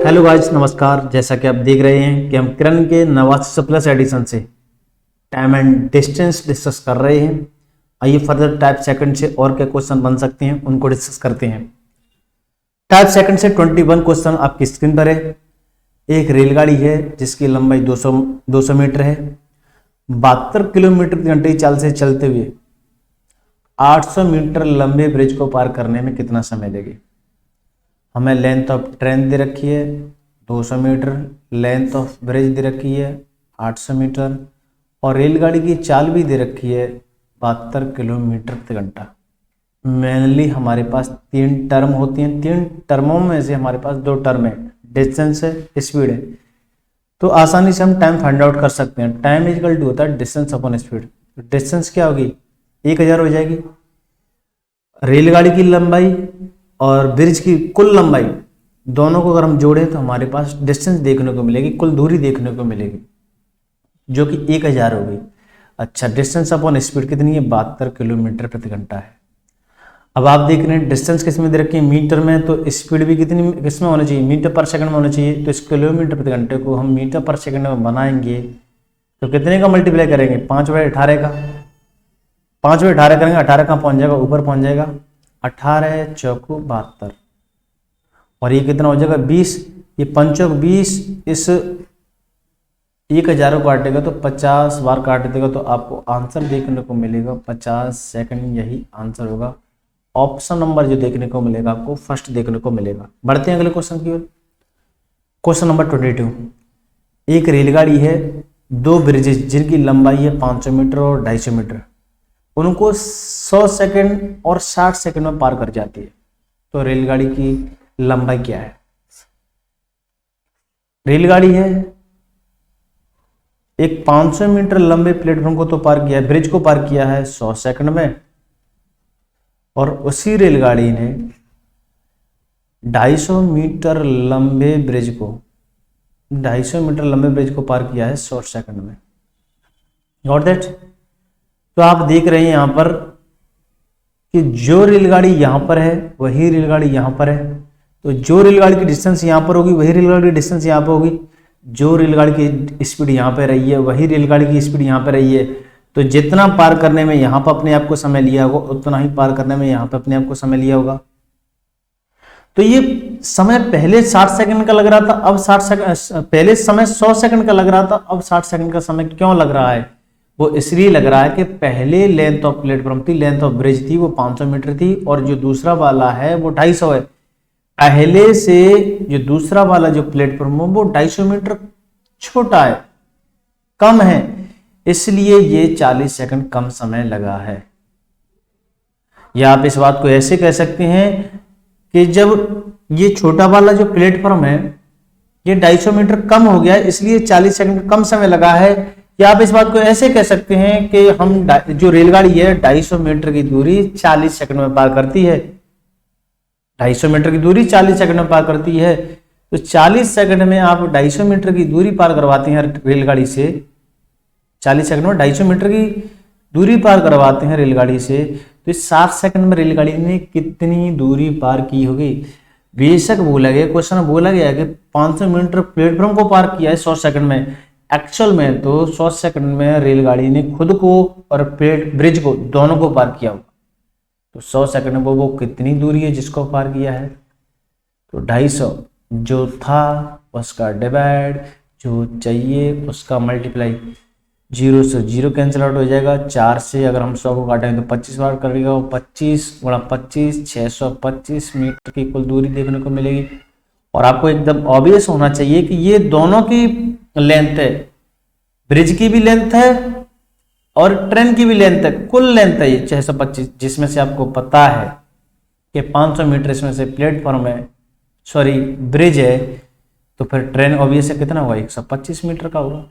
Hello guys, नमस्कार। जैसा कि आप देख रहे हैं कि हम किरण के 89+ एडिशन से टाइम एंड डिस्टेंस डिस्कस कर रहे हैं। आइए फर्दर टाइप सेकंड से और क्या क्वेश्चन बन सकते हैं उनको डिस्कस करते हैं। टाइप सेकंड से 21 क्वेश्चन आपकी स्क्रीन पर है। एक रेलगाड़ी है जिसकी लंबाई 200 मीटर है। 72 किलोमीटर घंटे की चाल से चलते हुए 800 मीटर लंबे ब्रिज को पार करने में कितना समय लगेगा। हमें लेंथ ऑफ ट्रेन दे रखी है 200 मीटर, लेंथ ऑफ ब्रिज दे रखी है 800 मीटर और रेलगाड़ी की चाल भी दे रखी है 72 किलोमीटर प्रति घंटा। मेनली हमारे पास 3 टर्म होती हैं। 3 टर्मों में से हमारे पास 2 टर्म है, डिस्टेंस है, स्पीड है। तो आसानी से हम टाइम फाइंड आउट कर सकते हैं। टाइम इक्वल टू होता है डिस्टेंस अपॉन स्पीड। डिस्टेंस क्या होगी, 1000 हो जाएगी। रेलगाड़ी की लंबाई और ब्रिज की कुल लंबाई दोनों को अगर हम जोड़ें तो हमारे पास डिस्टेंस देखने को मिलेगी, कुल दूरी देखने को मिलेगी जो कि 1000 होगी। अच्छा, डिस्टेंस अपॉन स्पीड कितनी है, 72 किलोमीटर प्रति घंटा है। अब आप देख रहे हैं डिस्टेंस किस में दे रखी है, मीटर में, तो स्पीड भी कितनी किस में होना चाहिए, मीटर पर सेकंड में होना चाहिए। तो इस किलोमीटर प्रति घंटे को हम मीटर पर सेकंड में बनाएंगे तो कितने का मल्टीप्लाई करेंगे, 5/18 का। 5/18 करेंगे, 18 कहाँ पहुंच जाएगा, ऊपर पहुंच जाएगा। 18 चौको 72 और ये कितना हो जाएगा 20। ये 5 चौक 20, इस 1000 को काटेगा तो 50 बार काट देगा तो आपको आंसर देखने को मिलेगा 50 सेकंड। यही आंसर होगा। ऑप्शन नंबर जो देखने को मिलेगा आपको फर्स्ट देखने को मिलेगा। बढ़ते हैं अगले क्वेश्चन की ओर। Question number 22। एक रेलगाड़ी है, 2 ब्रिजेस जिनकी लंबाई है 500 मीटर और 250 मीटर, उनको 100 सेकंड और 60 सेकंड में पार कर जाती है। तो रेलगाड़ी की लंबाई क्या है। रेलगाड़ी है, एक 500 मीटर लंबे प्लेटफॉर्म को तो पार किया है, ब्रिज को पार किया है 100 सेकंड में, और उसी रेलगाड़ी ने 250 मीटर लंबे ब्रिज को 250 मीटर लंबे ब्रिज को पार किया है 100 सेकंड में। Got that. तो आप देख रहे हैं यहां पर कि जो रेलगाड़ी यहां पर है वही रेलगाड़ी यहां पर है। तो जो रेलगाड़ी की डिस्टेंस यहां पर होगी वही रेलगाड़ी की डिस्टेंस यहां पर होगी। जो रेलगाड़ी की स्पीड यहां पर रही है वही रेलगाड़ी की स्पीड यहां पर रही है। तो जितना पार करने में यहां पर अपने आप को समय लिया होगा उतना ही पार करने में यहां पर अपने आप को समय लिया होगा। तो ये समय पहले 60 सेकंड का लग रहा था, अब 60 सेकंड, पहले समय 100 सेकंड का लग रहा था, अब 60 सेकंड का समय क्यों लग रहा है, वो इसलिए लग रहा है कि पहले लेंथ ऑफ प्लेटफॉर्म थी, लेंथ ऑफ ब्रिज थी वो 500 मीटर थी और जो दूसरा वाला है वो 250 है। पहले से जो दूसरा वाला जो प्लेटफॉर्म है वो 250 मीटर छोटा है, कम है, इसलिए ये 40 सेकंड कम समय लगा है। या आप इस बात को ऐसे कह सकते हैं कि जब ये छोटा वाला जो प्लेटफॉर्म है ये 250 मीटर कम हो गया इसलिए 40 सेकंड कम समय लगा है। या आप इस बात को ऐसे कह सकते हैं कि हम जो रेलगाड़ी है 250 मीटर की दूरी 40 सेकंड में पार करती है। 250 मीटर की दूरी 40 सेकंड में पार करती है। तो 40 सेकंड में आप 250 मीटर की दूरी पार करवाते हैं रेलगाड़ी से, 40 सेकंड में 250 मीटर की दूरी पार करवाते हैं रेलगाड़ी से, तो इस 60 सेकंड में रेलगाड़ी ने कितनी दूरी पार की होगी। बेशक बोला गया, क्वेश्चन बोला गया कि 500 मीटर प्लेटफॉर्म को पार किया है 100 सेकंड में, एक्चुअल में तो 100 सेकंड में रेलगाड़ी ने खुद को और ब्रिज को दोनों को पार किया होगा। तो 100 सेकंड में वो कितनी दूरी है जिसको पार किया है, तो 250 जो था उसका डिवाइड, जो चाहिए उसका मल्टीप्लाई। 0 से 0 कैंसिल आउट हो जाएगा। 4 से अगर हम 100 को काटेंगे तो 25 बार करेगा, वो 25 गुणा 25 625 मीटर की कुल दूरी देखने को मिलेगी। और आपको एकदम ऑब्वियस होना चाहिए कि ये दोनों की लेंथ है, ब्रिज की भी लेंथ है और ट्रेन की भी लेंथ है, कुल लेंथ है ये 625, जिसमें से आपको पता है कि 500 मीटर इसमें से प्लेटफॉर्म है, सॉरी ब्रिज है, तो फिर ट्रेन ऑब्वियस है कितना होगा, 125 मीटर का होगा।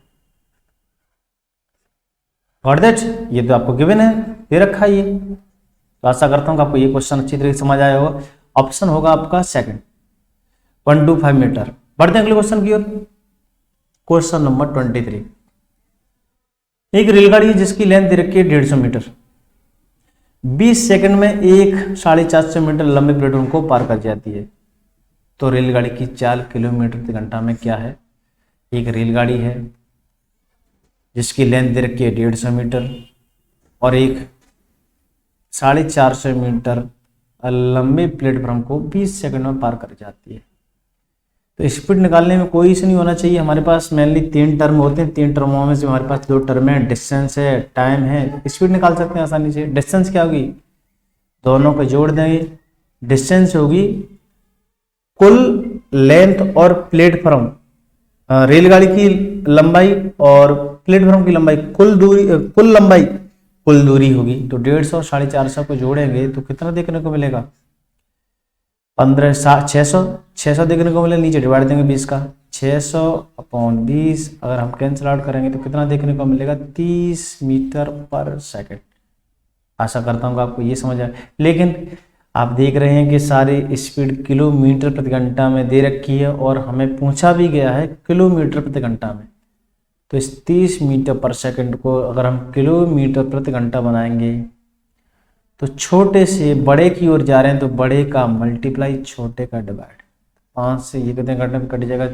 Got that. ये तो आपको गिवन है, दे रखा है ये। तो आशा करता हूं कि आपको ये क्वेश्चन अच्छी तरीके से समझ आया होगा। ऑप्शन होगा आपका सेकंड, 125 मीटर। बढ़ते हैं अगले क्वेश्चन की ओर। Question number 23। एक रेलगाड़ी है जिसकी लेंथ दे रखी है 150 मीटर, 20 सेकंड में एक 450 मीटर लंबे प्लेटफॉर्म को पार कर जाती है। तो रेलगाड़ी की चाल किलोमीटर प्रति घंटा में क्या है। एक रेलगाड़ी है जिसकी लेंथ दे रखी है 150 मीटर और एक 450 मीटर लंबे प्लेटफॉर्म को 20 सेकंड में पार कर जाती है। तो स्पीड निकालने में कोई इशू नहीं होना चाहिए। हमारे पास मेनली 3 टर्म होते हैं, 3 टर्मों में से हमारे पास 2 टर्म है, डिस्टेंस है, टाइम है। स्पीड निकाल सकते हैं आसानी से। डिस्टेंस क्या होगी, दोनों को जोड़ देंगे। डिस्टेंस होगी कुल लेंथ और प्लेटफॉर्म, रेलगाड़ी की लंबाई और प्लेटफॉर्म की लंबाई, कुल दूरी, कुल दूरी होगी। तो 150 और 450 को जोड़ेंगे तो कितना देखने को मिलेगा, 600 देखने को मिलेगा। नीचे डिवाइड देंगे 20 का, 600/20 अगर हम कैंसिल आउट करेंगे तो कितना देखने को मिलेगा, 30 मीटर पर सेकंड। आशा करता हूँ कि आपको ये समझ आए। लेकिन आप देख रहे हैं कि सारी स्पीड किलोमीटर प्रति घंटा में दे रखी है और हमें पूछा भी गया है किलोमीटर प्रति घंटा में। तो इस 30 मीटर पर सेकंड को अगर हम किलोमीटर प्रति घंटा बनाएंगे तो छोटे से बड़े की ओर जा रहे हैं तो बड़े का मल्टीप्लाई, छोटे का डिवाइड। 5 से ये कितने घंटे में कट जाएगा,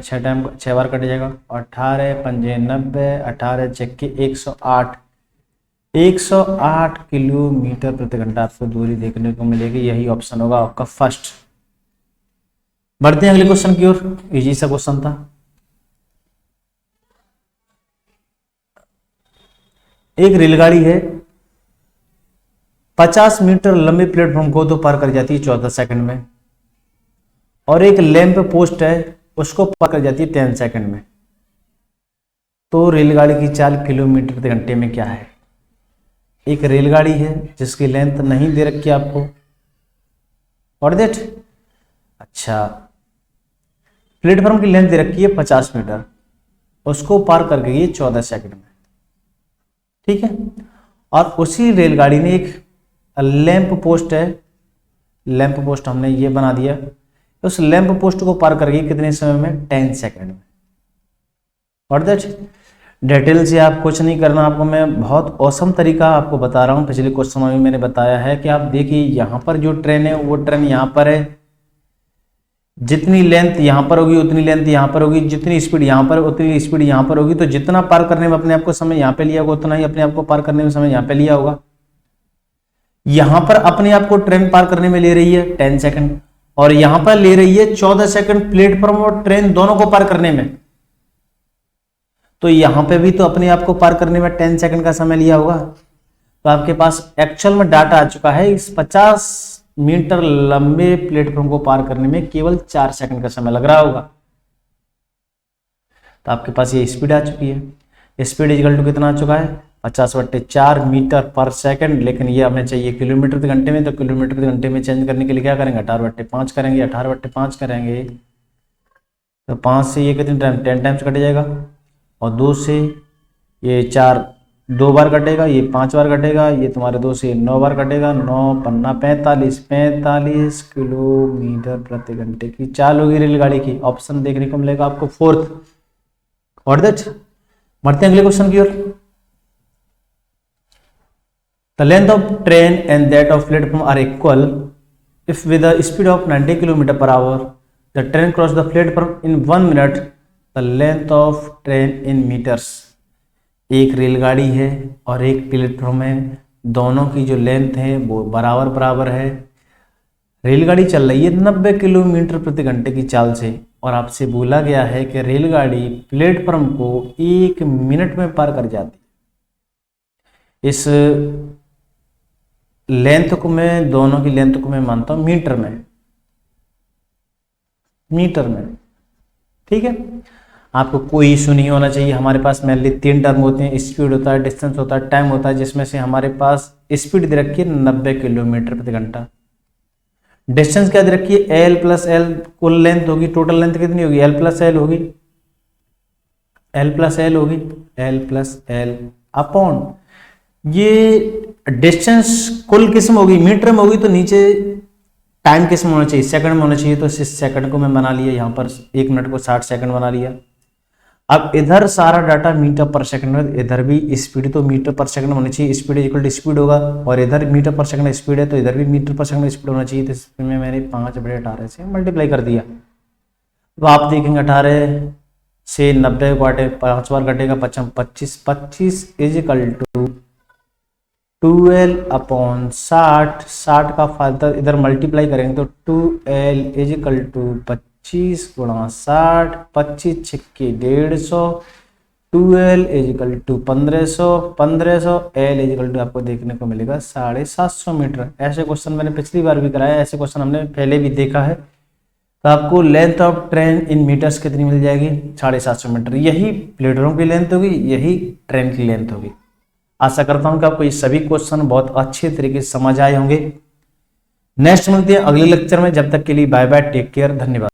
6 बार कट जाएगा। 18 पंजे 90, 18 छक्के 108, 108 किलोमीटर प्रति घंटा आपको दूरी देखने को मिलेगी। यही ऑप्शन होगा आपका फर्स्ट। बढ़ते हैं अगले क्वेश्चन की ओर। इजी सा क्वेश्चन था। एक रेलगाड़ी है 50 मीटर लंबे प्लेटफॉर्म को तो पार कर जाती है 14 सेकंड में और एक लैंप पोस्ट है उसको पार कर जाती है 10 सेकंड में। तो रेलगाड़ी की चाल किलोमीटर प्रति घंटे में क्या है। एक रेलगाड़ी है जिसकी लेंथ नहीं दे रखी आपको, और दैट अच्छा प्लेटफॉर्म की लेंथ दे रखी है 50 मीटर, उसको पार कर गई है 14 सेकंड में, ठीक है। और उसी रेलगाड़ी ने एक लैंप पोस्ट है, लैंप पोस्ट हमने ये बना दिया, उस लैंप पोस्ट को पार कर गई कितने समय में, 10 सेकंड में। और दैट डिटेल से आप कुछ नहीं करना, आपको मैं बहुत औसम तरीका आपको बता रहा हूँ। पिछले क्वेश्चन में भी मैंने बताया है कि आप देखिए यहाँ पर जो ट्रेन है वो ट्रेन यहाँ पर है, जितनी लेंथ यहाँ पर होगी उतनी लेंथ यहाँ पर होगी, जितनी स्पीड यहाँ पर उतनी स्पीड यहाँ पर होगी। तो जितना पार करने में अपने आप को समय यहाँ पे लिया होगा उतना ही अपने आप को पार करने में समय यहाँ पे लिया होगा। यहाँ पर अपने आप को ट्रेन पार करने में ले रही है 10 सेकंड और यहाँ पर ले रही है 14 सेकंड प्लेटफॉर्म और ट्रेन दोनों को पार करने में। तो यहाँ पे भी तो अपने आप को पार करने में 10 सेकंड का समय लिया होगा। तो आपके पास एक्चुअल में डाटा आ चुका है, इस 50 मीटर लंबे प्लेटफॉर्म को पार करने में केवल 4 सेकंड का समय लग रहा होगा। तो आपके पास ये स्पीड आ चुकी है। स्पीड इक्वल टू कितना आ चुका है, 50/4 मीटर पर सेकंड। लेकिन ये हमें चाहिए किलोमीटर प्रति घंटे में, तो किलोमीटर प्रति घंटे में चेंज करने के लिए क्या करेंगे, 18/5 करेंगे। 18/5 करेंगे तो 5 से ये कितने टाइम, 10 टाइम्स कट जाएगा और 2 से ये 4 2 बार कटेगा, ये 5 बार कटेगा, ये तुम्हारे 2 से 9 बार कटेगा। 9 पन्ना 45 किलोमीटर प्रति घंटे की चाल होगी रेलगाड़ी की। ऑप्शन देखने को मिलेगा आपको फोर्थ। और दैट बढ़ते हैं अगले क्वेश्चन की ओर। The length of train and that of platform are equal if with the speed of 90 km/h the train cross the platform in 1 minute the length of train in metres. एक रेलगाड़ी है और एक प्लेटफॉर्म है, दोनों की जो लेंथ है वो बराबर है। रेलगाड़ी चल रही है 90 किलोमीटर प्रति घंटे की चाल से और आपसे बोला गया है कि रेलगाड़ी प्लेटफॉर्म को 1 मिनट में पार कर जाती है। इस लेंथ को मैं, दोनों की लेंथ को मैं मानता हूं मीटर में, ठीक है। आपको कोई इशू नहीं होना चाहिए। हमारे पास मेनली 3 टर्म होते हैं, स्पीड होता है, डिस्टेंस होता है, टाइम होता है, जिसमें से हमारे पास स्पीड दे रखी है 90 किलोमीटर प्रति घंटा। डिस्टेंस क्या दे रखी है, L + L, कुल लेंथ होगी, टोटल लेंथ कितनी होगी, L + L होगी, L + L अपॉन ये डिस्टेंस कुल किस्म होगी, मीटर में होगी तो नीचे टाइम किस्म होना चाहिए, सेकंड में होना चाहिए। तो इस सेकंड को मैं बना लिया, यहाँ पर 1 मिनट को 60 सेकंड बना लिया। अब इधर सारा डाटा मीटर पर सेकंड में, इधर भी स्पीड तो मीटर पर सेकंड होनी चाहिए, स्पीड इक्वल टू स्पीड होगा, और इधर मीटर पर सेकंड स्पीड है तो इधर भी मीटर पर सेकंड स्पीड होना चाहिए। तो इसमें मैंने 5/18 से मल्टीप्लाई कर दिया। अब आप देखेंगे 18 से 90 को काटे 5 बार कटेगा 25 25 इज इक्वल टू 12/60। 60 का फादर इधर मल्टीप्लाई करेंगे तो 2l इज इक्वल टू 25 गुणा 60, 25 छिक्के 150, 2l is equal to 1500, 1500 l is equal to आपको देखने को मिलेगा 750 मीटर। ऐसे क्वेश्चन मैंने पिछली बार भी कराया, ऐसे क्वेश्चन हमने पहले भी देखा है। तो आपको length of train in metres कितनी मिल जाएगी? 750 मीटर। यही प्लेटफॉर्म की लेंथ होगी, यही ट्रेन की लेंथ होगी। आशा करता हूं कि आपको ये सभी क्वेश्चन बहुत अच्छे तरीके से समझ आए होंगे। नेक्स्ट मिलते हैं अगले लेक्चर में, जब तक के लिए बाय बाय, टेक केयर, धन्यवाद।